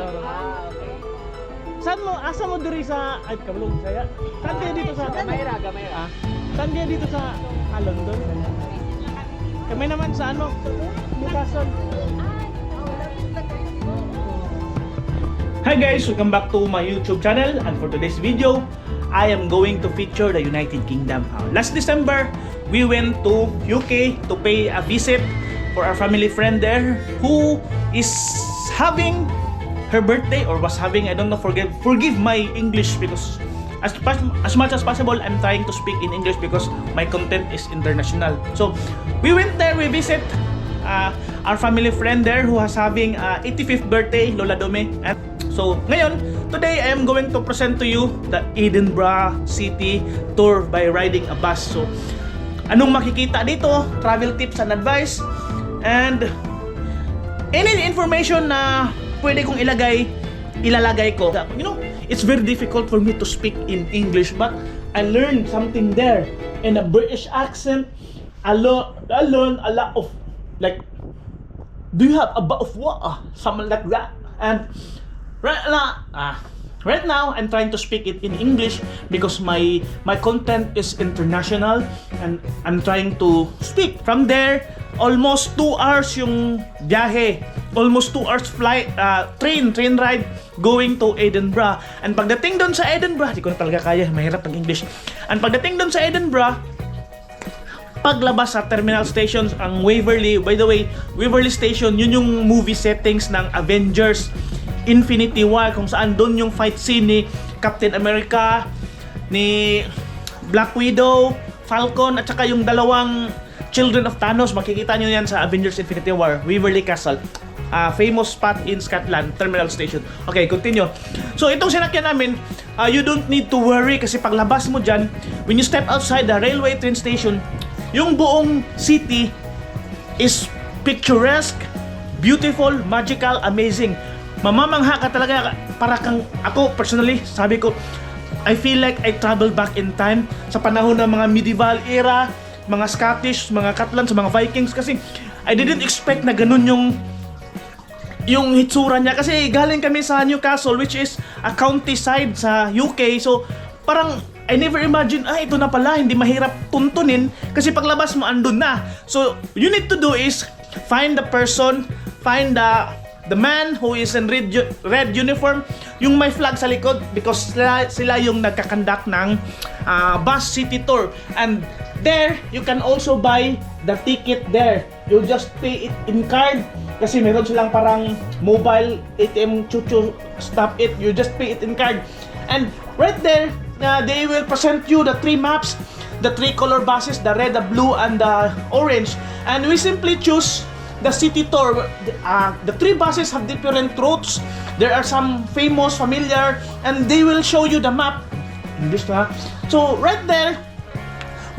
Okay. Saan mo, asa mo diri sa, ay kabulong saya. Saan kayo dito sa, Gamayra, gamayra. saan kayo dito sa London? Kami naman sa ano, Newcastle. Hi guys, welcome back to my YouTube channel, and for today's video, I am going to feature the United Kingdom. Last December, we went to UK to pay a visit for our family friend there who is having her birthday or was having, I don't know, forgive my English because as much as possible I'm trying to speak in English because my content is international. So we went there, we visit our family friend there who was having 85th birthday, Lola Dome. And so ngayon, today I am going to present to you the Edinburgh City tour by riding a bus. So anong makikita dito, travel tips and advice, and any information na pwede kong ilalagay ko. You know, it's very difficult for me to speak in English, but I learned something there in a British accent. I learned a lot of, like, do you have a bit of water? Something like that. And right now I'm trying to speak it in English because my content is international and I'm trying to speak. From there, almost 2 hours yung biyahe. Almost 2 hours flight, train ride going to Edinburgh. And pagdating doon sa Edinburgh, di ko na talaga kaya, mahirap ang English. And pagdating doon sa Edinburgh, paglabas sa terminal stations, ang Waverley, by the way, Waverley Station, yun yung movie settings ng Avengers Infinity War, kung saan doon yung fight scene ni Captain America, ni Black Widow, Falcon, at saka yung dalawang Children of Thanos. Makikita nyo yan sa Avengers Infinity War, Waverley Castle. Famous spot in Scotland, terminal station. Okay, continue. So itong sinakyan namin, you don't need to worry kasi paglabas mo dyan, when you step outside the railway train station, yung buong city is picturesque, beautiful, magical, amazing. Mamamangha ka talaga, para kang, ako personally, sabi ko, I feel like I travel back in time sa panahon ng mga medieval era, mga Scottish, mga Catalans, mga Vikings, kasi I didn't expect na ganun yung hitsura niya, kasi galing kami sa Newcastle, which is a countryside sa UK. So parang I never imagine, ito na pala, hindi mahirap tuntunin kasi paglabas mo andun na. So you need to do is find the person, find the man who is in red uniform, yung may flag sa likod, because sila yung nagkakandak ng bus city tour. And there you can also buy the ticket there. You just pay it in card kasi meron silang parang mobile ATM, chuchu, stop it, you just pay it in card. And right there, they will present you the 3 maps, the 3 color buses, the red, the blue, and the orange. And we simply choose the city tour. The 3 buses have different routes. There are some famous, familiar, and they will show you the map. English na. So right there,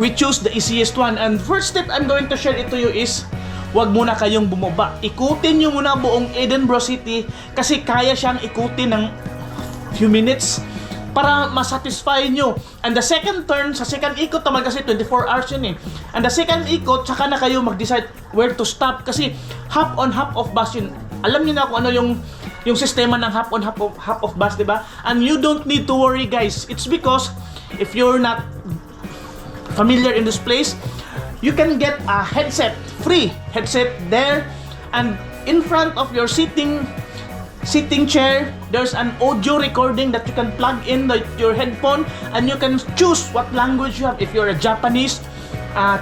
we choose the easiest one. And first step I'm going to share it to you is, wag muna kayong bumaba. Ikutin nyo muna buong Edinburgh City kasi kaya siyang ikutin ng few minutes para masatisfy nyo. And the second turn, sa second ikot naman kasi 24 hours yun eh. And the second ikot, saka na kayo mag-decide where to stop kasi half on half off bus yun. Alam niyo na kung ano yung sistema ng half on half off bus, diba? And you don't need to worry guys. It's because if you're not familiar in this place, you can get a headset, free headset there, and in front of your sitting chair, there's an audio recording that you can plug in your headphone, and you can choose what language you have. If you're a Japanese,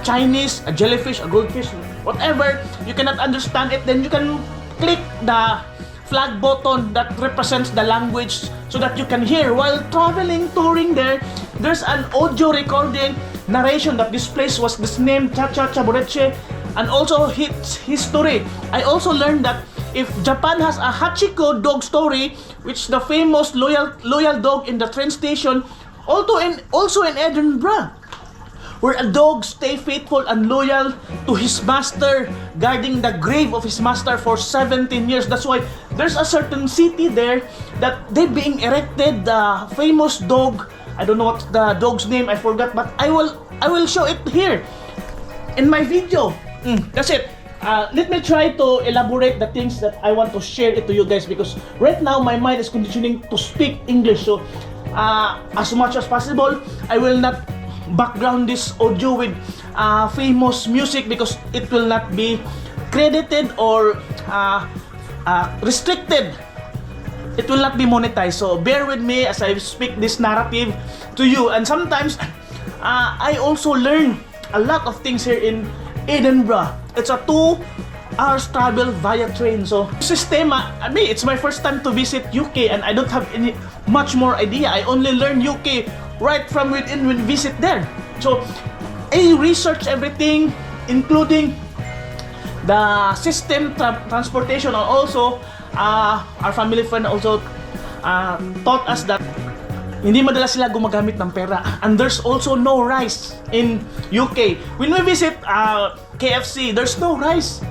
Chinese, a jellyfish, a goldfish, whatever, you cannot understand it, then you can click the flag button that represents the language so that you can hear while traveling, touring there. There's an audio recording narration that this place was this name, Chacha Chaboreche, and also its history. I also learned that if Japan has a Hachiko dog story, which the famous loyal dog in the train station, also in Edinburgh, where a dog stay faithful and loyal to his master, guarding the grave of his master for 17 years. That's why there's a certain city there that they being erected the famous dog. I don't know what's the dog's name, I forgot, but I will show it here in my video. That's it. let me try to elaborate the things that I want to share it to you guys, because right now my mind is conditioning to speak English. So as much as possible, I will not background this audio with famous music, because it will not be credited or restricted. It will not be monetized. So bear with me as I speak this narrative to you. And sometimes I also learn a lot of things here in Edinburgh. It's a 2 hours travel via train. So system, I mean, it's my first time to visit UK, and I don't have any much more idea. I only learn UK right from within when visit there. So I research everything, including the system transportation, and also our family friend also taught us that hindi madala sila gumagamit ng pera, and there's also no rice in UK. When we visit KFC, there's no rice.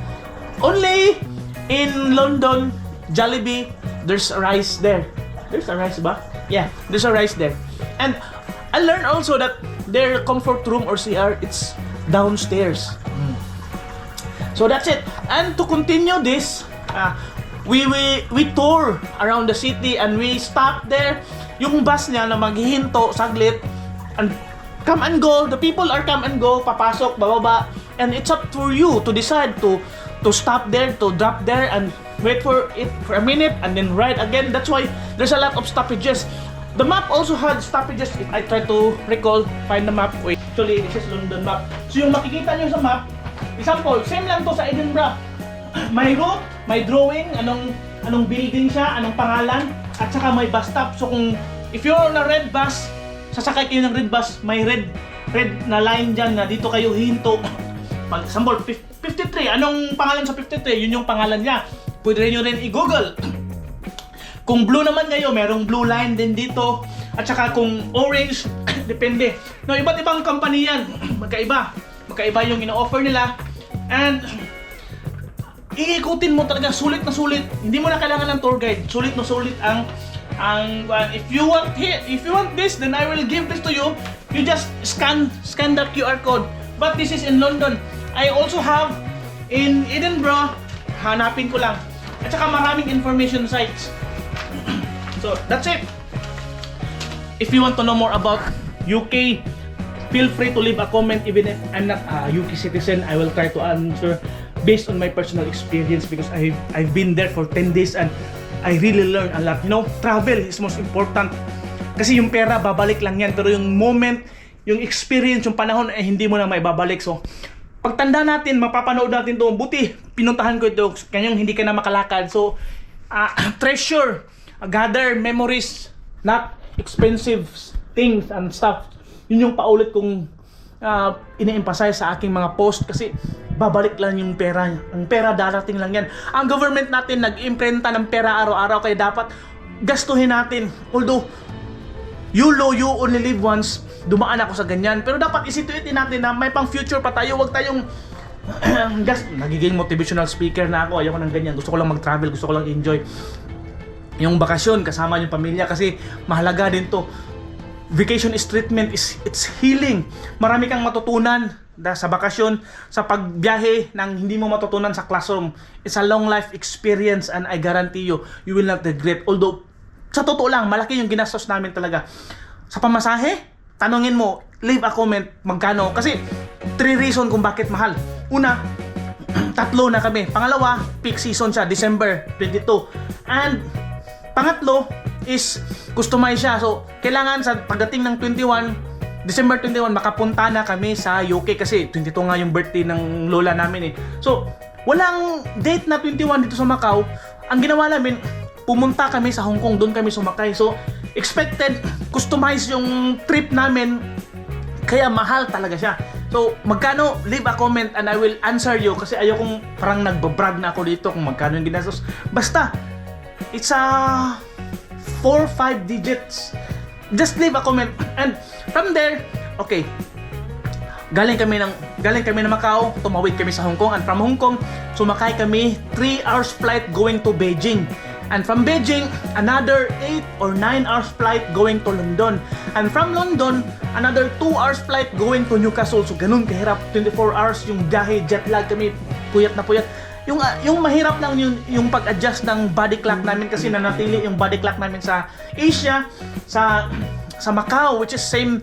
Only in London, Jollibee, there's rice there. There's a rice ba? Yeah, there's a rice there. And I learned also that their comfort room or CR, it's downstairs. So that's it. And to continue this, we tour around the city, and we stop there. Yung bus niya na maghihinto saglit, and come and go. The people are come and go, papasok, bababa, and it's up for you to decide to stop there, to drop there, and wait for it for a minute, and then ride again. That's why there's a lot of stoppages. The map also had stoppages. If I try to recall, find the map. Wait, actually this is London map. So yung makikita nyo sa map, example, same lang to sa Edinburgh. May route, may drawing, anong building siya, anong pangalan, at saka may bus stop. So kung if you're on a red bus, sasakay kayo ng red bus, may red na line dyan na dito kayo hinto. Example, 53, anong pangalan sa 53? Yun yung pangalan niya. Pwede nyo rin i-google. Kung blue naman kayo, merong blue line din dito. At saka kung orange, depende. No, iba't ibang company yan. Magkaiba yung ino-offer nila. And iikutin mo talaga, sulit na sulit. Hindi mo na kailangan ng tour guide. Sulit na sulit ang if you want this, then I will give this to you. You just scan that QR code. But this is in London. I also have in Edinburgh. Hanapin ko lang. At saka maraming information sites. So that's it. If you want to know more about UK, feel free to leave a comment. Even if I'm not a UK citizen, I will try to answer based on my personal experience, because I've been there for 10 days and I really learned a lot. You know, travel is most important. Kasi yung pera, babalik lang yan. Pero yung moment, yung experience, yung panahon, hindi mo na maibabalik. So, pagtanda natin, mapapanood natin to. Buti, pinuntahan ko ito. Kanyang hindi ka na makalakad. So, treasure, gather memories, not expensive things and stuff. Yun yung paulit kong ine-emphasize sa aking mga post, kasi babalik lang yung pera. Ang pera darating lang yan. Ang government natin nag-imprenta ng pera araw-araw, kaya dapat gastuhin natin. Although you only live once, dumaan ako sa ganyan, pero dapat isituitin natin na may pang future pa tayo. Huwag tayong nagiging motivational speaker na ako. Ayoko ng ganyan. Gusto ko lang mag-travel, gusto ko lang enjoy yung bakasyon kasama yung pamilya, kasi mahalaga din to. Vacation is treatment, it's healing. Marami kang matutunan sa bakasyon, sa pagbiyahe nang hindi mo matutunan sa classroom. It's a long life experience, and I guarantee you will not regret. Although, sa totoo lang, malaki yung ginastos namin talaga. Sa pamasahe, tanungin mo, leave a comment, magkano. Kasi, 3 reason kung bakit mahal. Una, 3 na kami. Pangalawa, peak season siya, December 22. And, pangatlo is customize siya. So, kailangan sa pagdating ng December 21, makapunta na kami sa UK, kasi 22 nga yung birthday ng lola namin eh. So, walang date na 21 dito sa Macau. Ang ginawa namin, pumunta kami sa Hong Kong, doon kami sumakay. So, expected, customize yung trip namin, kaya mahal talaga siya. So, magkano? Leave a comment and I will answer you, kasi ayokong parang nagbabrag na ako dito kung magkano yung ginastos. Basta, it's a 4-5 digits. Just leave a comment, and from there, okay, galing kami ng Macau, tumawid kami sa Hong Kong, and from Hong Kong, sumakay kami 3 hours flight going to Beijing. And from Beijing, another 8 or 9 hours flight going to London. And from London, another 2 hours flight going to Newcastle. So ganun kahirap, 24 hours yung biyahe, jet lag kami. puyat na puyat. Yung mahirap lang yung pag-adjust ng body clock namin kasi nanatili yung body clock namin sa Asia, sa Macau, which is same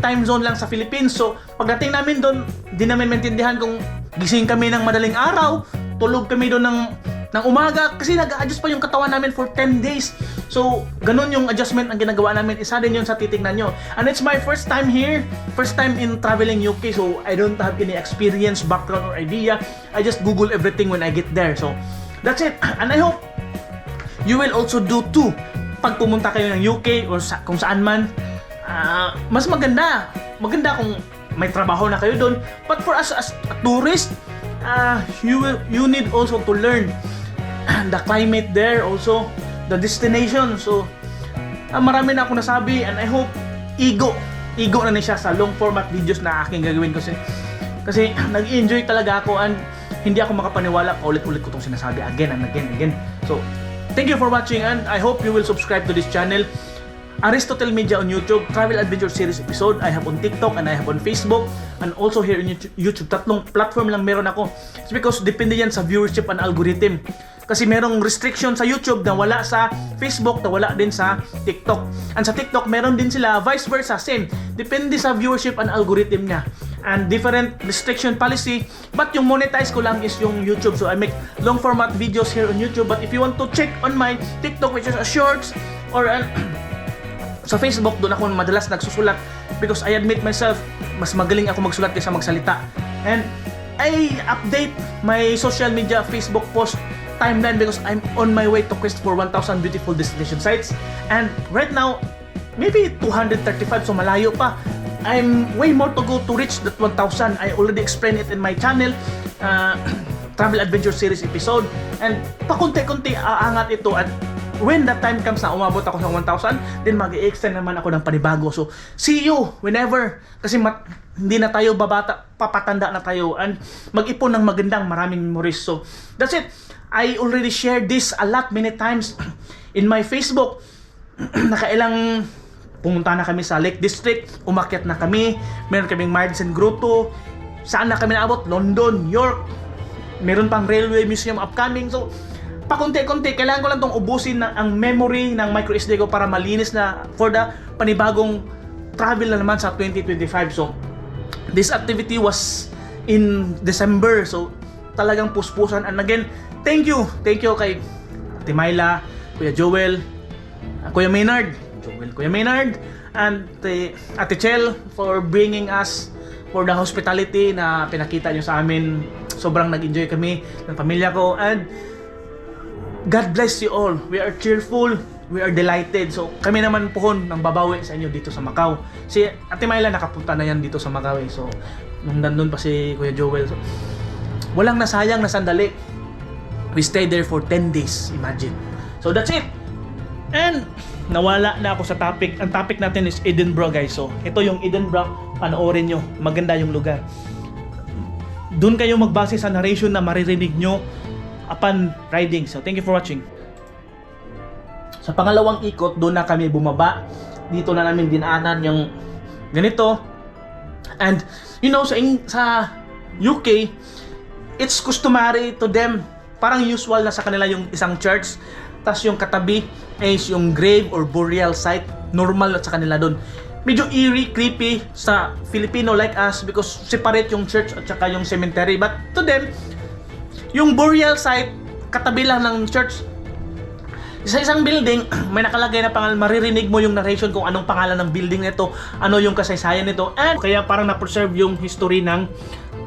time zone lang sa Philippines. So pagdating namin doon, di namin maintindihan kung gising kami ng madaling araw, tulog kami doon ng umaga kasi nag-a-adjust pa yung katawan namin for 10 days. So ganun yung adjustment ang ginagawa namin. Isa din yun sa titignan nyo. And it's my first time here, first time in traveling UK, so I don't have any experience, background or idea. I just Google everything when I get there. So that's it. And I hope you will also do too. Pag pumunta kayo ng UK or kung saan man, mas maganda kung may trabaho na kayo doon. But for us as a tourist, you need also to learn the climate there, also the destination. So marami na ako nasabi, and I hope igo na siya sa long format videos na aking gagawin kasi nag-enjoy talaga ako, and hindi ako makapaniwala paulit-ulit ko itong sinasabi again and again. So thank you for watching, and I hope you will subscribe to this channel, Aristotle Media on YouTube, Travel Adventure Series episode. I have on TikTok and I have on Facebook, and also here in YouTube. Tatlong platform lang meron ako. It's because depende yan sa viewership and algorithm. Kasi merong restriction sa YouTube na wala sa Facebook, na wala din sa TikTok. And sa TikTok, meron din sila vice versa, same. Depende sa viewership and algorithm niya. And different restriction policy. But yung monetize ko lang is yung YouTube. So I make long format videos here on YouTube. But if you want to check on my TikTok, which is a shorts, or sa Facebook, doon ako madalas nagsusulat. Because I admit myself, mas magaling ako magsulat kaysa magsalita. And I update my social media Facebook post timeline because I'm on my way to quest for 1,000 beautiful destination sites. And right now, maybe 235, so malayo pa. I'm way more to go to reach that 1,000. I already explained it in my channel, Travel Adventure Series episode. And pakunti-kunti aangat ito, at when that time comes na umabot ako sa 1,000, then mag-i-extend naman ako ng panibago. So, see you whenever. Kasi hindi na tayo babata, papatanda na tayo, and mag-ipon ng magandang maraming memories. So, that's it. I already shared this a lot, many times in my Facebook. Nakailang pumunta na kami sa Lake District, umakyat na kami, meron kaming Marsden Grotto, saan na kami naabot? London, York, meron pang Railway Museum upcoming. So, pakunti-kunti, kailangan ko lang itong ubusin ang memory ng micro SD ko para malinis na for the panibagong travel na naman sa 2025. So, this activity was in December. So, talagang puspusan. And again, thank you kay Ate Myla, Kuya Joel, Kuya Maynard, and Ate Chel for bringing us, for the hospitality na pinakita nyo sa amin. Sobrang nag-enjoy kami ng pamilya ko, and God bless you all. We are cheerful, we are delighted. So kami naman pohon ng babawi sa inyo dito sa Macau. Si Ate Myla nakapunta na yan dito sa Macau. So nung nandun pa si Kuya Joel, so walang nasayang na sandali. We stayed there for 10 days, imagine. So that's it. And nawala na ako sa topic. Ang topic natin is Edinburgh, guys. So ito yung Edinburgh, panoorin nyo. Maganda yung lugar. Doon kayo magbase sa narration na maririnig nyo upon riding. So thank you for watching. Sa pangalawang ikot, doon na kami bumaba. Dito na namin dinaanan yung ganito. And you know, sa UK, it's customary to them, parang usual na sa kanila yung isang church, tas yung katabi is yung grave or burial site. Normal sa kanila doon. Medyo eerie, creepy sa Filipino like us because separate yung church at saka yung cemetery. But to them, yung burial site, katabi lang ng church. Sa isang building, may nakalagay na pangalan, maririnig mo yung narration kung anong pangalan ng building nito, ano yung kasaysayan nito, and kaya parang na-preserve yung history ng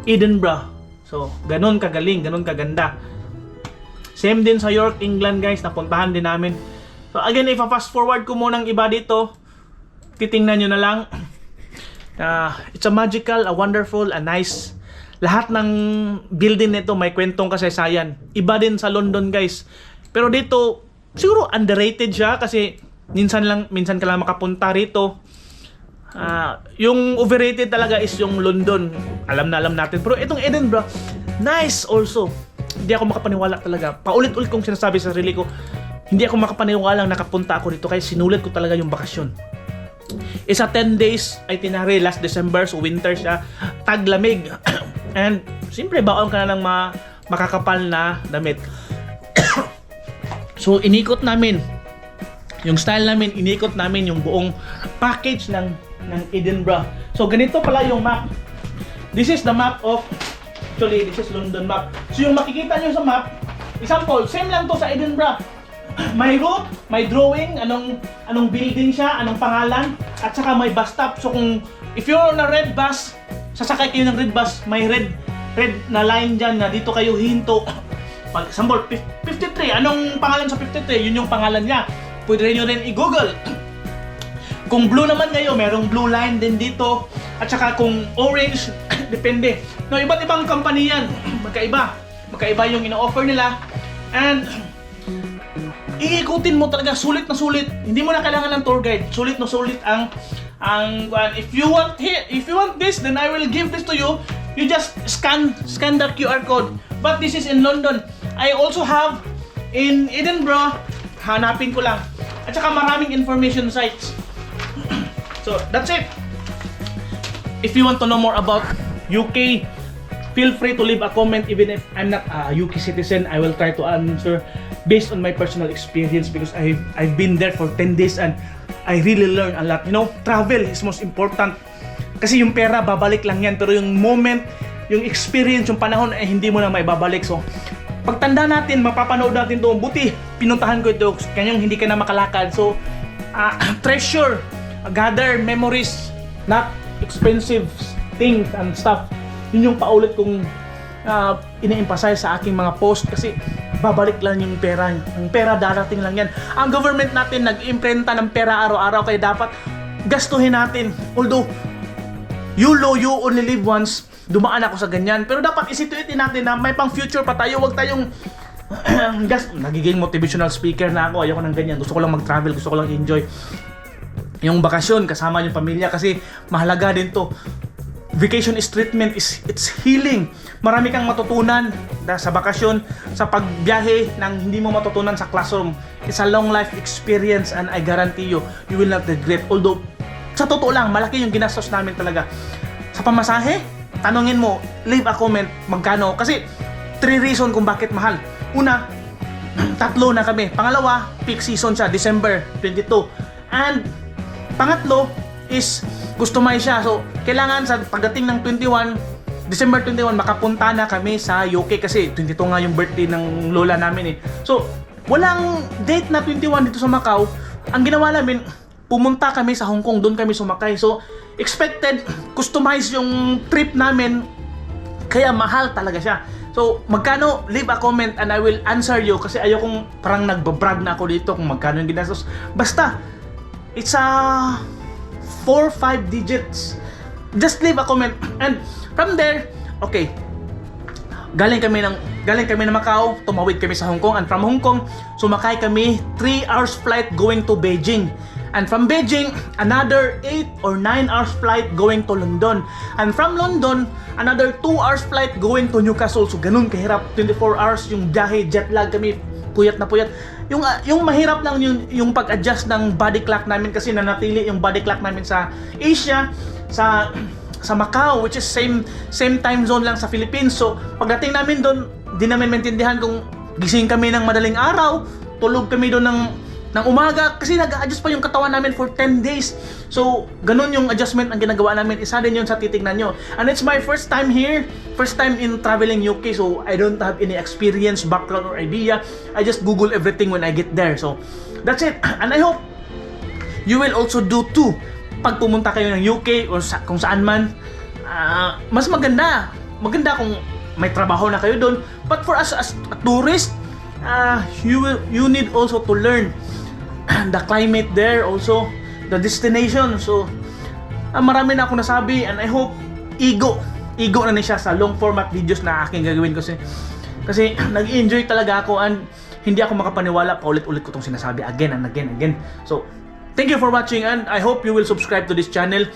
Edinburgh. So, ganun kagaling, ganun kaganda. Same din sa York, England, guys, napuntahan din namin. So again, if fast forward ko munang iba dito, titingnan nyo na lang. It's a magical, a wonderful, a nice. Lahat ng building nito may kwentong kasaysayan. Iba din sa London, guys. Pero dito, siguro underrated siya kasi minsan ka lang makapunta rito. Yung overrated talaga is yung London. Alam natin. Pero itong Edinburgh, nice also. Hindi ako makapaniwala talaga. Paulit-ulit kong sinasabi sa sarili ko, hindi ako makapaniwala nakapunta ako dito kaya sinulit ko talaga yung bakasyon. Isa 10 days itinerary, last December, so winter siya, taglamig. And siyempre baon ka na ng makakapal na damit. So inikot namin yung style namin, inikot namin yung buong package ng Edinburgh. So ganito pala yung map. This is the map of, actually this is London map. So yung makikita nyo sa map, example, same lang to sa Edinburgh. May route, may drawing, anong building siya, anong pangalan, at saka may bus stop. So kung if you're on a red bus, sasakay kayo ng red bus, may red na line dyan na dito kayo hinto. Pag example, 53, anong pangalan sa 53? Yun yung pangalan niya. Pwede nyo rin i-google. Kung blue naman kayo, merong blue line din dito. At saka kung orange, depende. No, iba't ibang company yan. Magkaiba yung ino-offer nila. And iikutin mo talaga, sulit na sulit. Hindi mo na kailangan ng tour guide. Sulit na sulit ang if you want this, then I will give this to you. You just scan the QR code. But this is in London. I also have in Edinburgh. Hanapin ko lang. At saka maraming information sites. So that's it. If you want to know more about UK, feel free to leave a comment. Even if I'm not a UK citizen, I will try to answer based on my personal experience, because I've been there for 10 days and I really learned a lot. You know, travel is most important. Kasi yung pera, babalik lang yan. Pero yung moment, yung experience, yung panahon, ay hindi mo na may babalik. So, pagtanda natin, mapapanood natin ito. Buti, pinuntahan ko ito. Kanyang hindi ka na makalakad. So, treasure, gather memories, not expensive things and stuff. Yun yung paulit kong ina-emphasize sa aking mga post, kasi babalik lang yung pera. Yung pera darating lang yan. Ang government natin nag-imprenta ng pera araw-araw, kaya dapat gastuhin natin. Although you only live once, dumaan ako sa ganyan, pero dapat isituitin natin na may pang future pa tayo. Huwag tayong nagiging motivational speaker na ako. Ayoko ng ganyan. Gusto ko lang mag-travel, gusto ko lang enjoy yung bakasyon kasama yung pamilya, kasi mahalaga din to. Vacation is treatment, it's healing. Marami kang matutunan sa bakasyon, sa pagbiyahe nang hindi mo matutunan sa classroom. It's a long life experience and I guarantee you will not regret. Although, sa totoo lang, malaki yung ginastos namin talaga. Sa pamasahe, tanungin mo, leave a comment, magkano. Kasi, 3 reason kung bakit mahal. Una, 3 na kami. Pangalawa, peak season siya, December 22. And, pangatlo is customize siya. So, kailangan sa pagdating ng December 21, makapunta na kami sa UK, kasi 22 nga yung birthday ng lola namin eh. So, walang date na 21 dito sa Macau. Ang ginawa namin, pumunta kami sa Hong Kong, doon kami sumakay. So, expected, customize yung trip namin, kaya mahal talaga siya. So, magkano? Leave a comment and I will answer you, kasi ayokong parang nagbabrag na ako dito kung magkano yung ginastos. Basta, it's a 4-5 digits. Just leave a comment. And from there, okay, galing kami ng Macau, tumawid kami sa Hong Kong, and from Hong Kong, sumakay kami 3 hours flight going to Beijing. And from Beijing, another 8 or 9 hours flight going to London. And from London, another 2 hours flight going to Newcastle. So ganun kahirap, 24 hours yung biyahe, jet lag kami, puyat na puyat. Yung mahirap lang yung pag-adjust ng body clock namin, kasi nanatili yung body clock namin sa Asia, sa Macau, which is same time zone lang sa Philippines. So pagdating namin doon, di namin maintindihan kung gising kami ng madaling araw, tulog kami doon ng umaga, kasi nag-adjust pa yung katawan namin for 10 days. So ganun yung adjustment ang ginagawa namin. Isa din yun sa titignan nyo. And it's my first time here, first time in traveling UK, so I don't have any experience, background or idea. I just Google everything when I get there. So that's it. And I hope you will also do too. Pag pumunta kayo ng UK or kung saan man, mas maganda kung may trabaho na kayo doon. But for us as a tourist, you need also to learn the climate there, also the destination. So marami na ako nasabi, and I hope igo na siya sa long format videos na aking gagawin, kasi nag-enjoy talaga ako, and hindi ako makapaniwala, paulit-ulit ko itong sinasabi again and again. So thank you for watching, and I hope you will subscribe to this channel,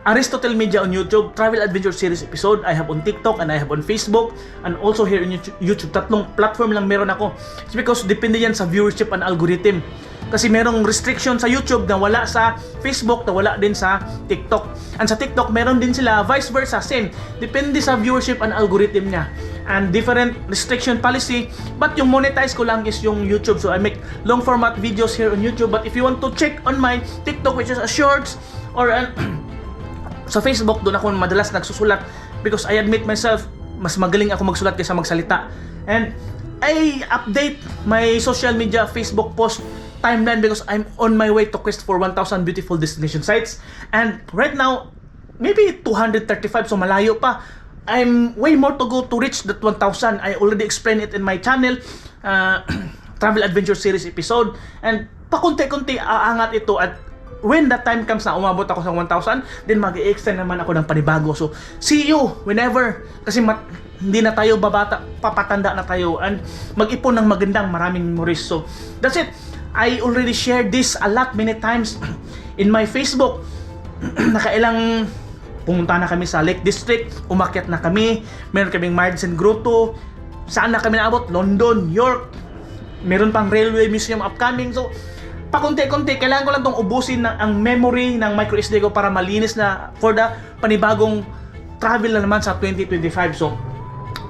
Aristotle Media on YouTube, Travel Adventure Series episode. I have on TikTok and I have on Facebook, and also here in YouTube. 3 platform lang meron ako. It's because depende yan sa viewership and algorithm. Kasi merong restriction sa YouTube na wala sa Facebook, na wala din sa TikTok. And sa TikTok, meron din sila vice versa, same. Depende sa viewership and algorithm niya. And different restriction policy. But yung monetize ko lang is yung YouTube. So I make long format videos here on YouTube. But if you want to check on my TikTok, which is a shorts, or sa Facebook, doon ako madalas nagsusulat. Because I admit myself, mas magaling ako magsulat kaysa magsalita. And I update my social media Facebook post timeline because I'm on my way to quest for 1,000 beautiful destination sites. And right now, maybe 235, so malayo pa. I'm way more to go to reach that 1,000. I already explained it in my channel, Travel Adventure Series episode. And pakunti-kunti aangat ito, at when that time comes na umabot ako sa 1,000, then mag-i-extend naman ako ng panibago. So, see you whenever. Kasi hindi na tayo babata, papatanda na tayo. And mag-ipon ng magandang maraming memories. So, that's it. I already shared this a lot, many times in my Facebook. Nakailang pumunta na kami sa Lake District, umakyat na kami, meron kaming Margin Grotto, saan na kami naabot? London, York, meron pang Railway Museum upcoming. So, pakunti-kunti, kailangan ko lang itong ubusin ang memory ng microSD ko para malinis na for the panibagong travel na naman sa 2025. So,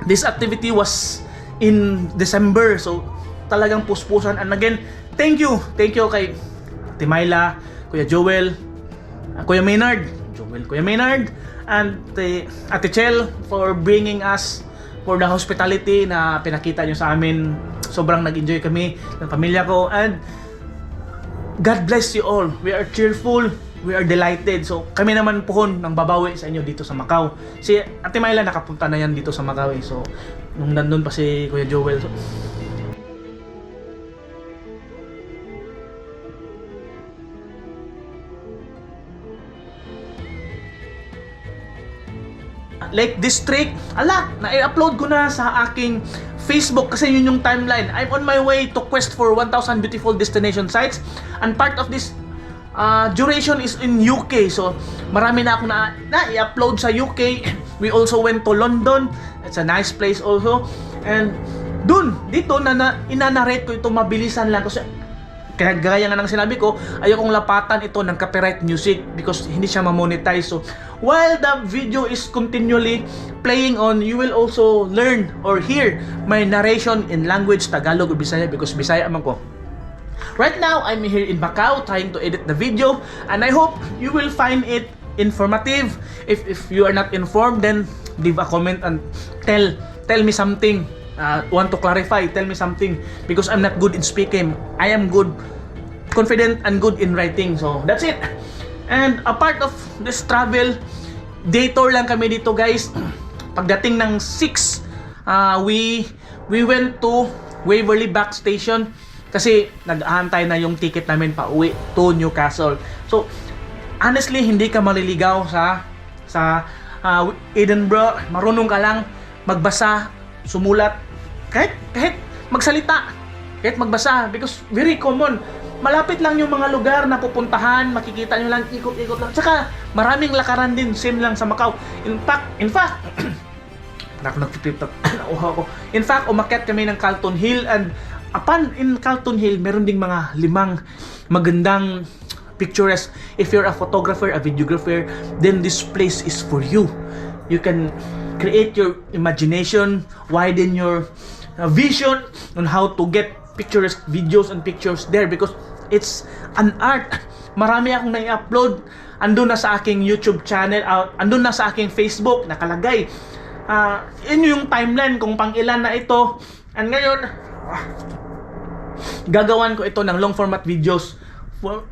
this activity was in December. So, talagang puspusan. And again, thank you kay Ate Myla, Kuya Joel, Kuya Maynard, Kuya Maynard, and Ate Chel for bringing us, for the hospitality na pinakita nyo sa amin. Sobrang nag-enjoy kami ng pamilya ko, and God bless you all. We are cheerful, we are delighted. So kami naman pohon ng babawi sa inyo dito sa Macau. Si Ate Myla nakapunta na yan dito sa Macau eh. So nung nandun pa si Kuya Joel, so, Lake District, ala, na-upload ko na sa aking Facebook kasi yun yung timeline. I'm on my way to quest for 1,000 beautiful destination sites, and part of this duration is in UK. So marami na ako na-upload sa UK. We also went to London. It's a nice place also. And dito na inanarate ko ito mabilisan lang kasi kaya gaya nga ng sinabi ko, ayokong lapatan ito ng copyright music because hindi siya ma-monetize. So, while the video is continually playing on, you will also learn or hear my narration in language Tagalog or Bisaya because Bisaya man ko. Right now, I'm here in Macau trying to edit the video, and I hope you will find it informative. If you are not informed, then leave a comment and tell me something. Want to clarify, tell me something because I'm not good in speaking. I am good, confident and good in writing. So that's it. And a part of this travel, day tour lang kami dito guys. Pagdating ng 6, we went to Waverly Back Station kasi nag-aantay na yung ticket namin pa uwi to Newcastle. So honestly, hindi ka maliligaw sa Edinburgh. Marunong ka lang magbasa, sumulat, kahit magsalita, kahit magbasa, because very common. Malapit lang yung mga lugar na pupuntahan, makikita nyo lang, ikot-ikot lang. Tsaka maraming lakaran din, same lang sa Macau. In fact, in fact, umakyat kami ng Carlton Hill, and upon in Carlton Hill, meron ding mga 5 magandang pictures. If you're a photographer, a videographer, then this place is for you. You can create your imagination, widen your vision on how to get pictures, videos and pictures there because it's an art. Marami akong na-upload, andun na sa aking YouTube channel, andun na sa aking Facebook, nakalagay. Yun yung timeline kung pang ilan na ito. And ngayon, gagawan ko ito ng long format videos for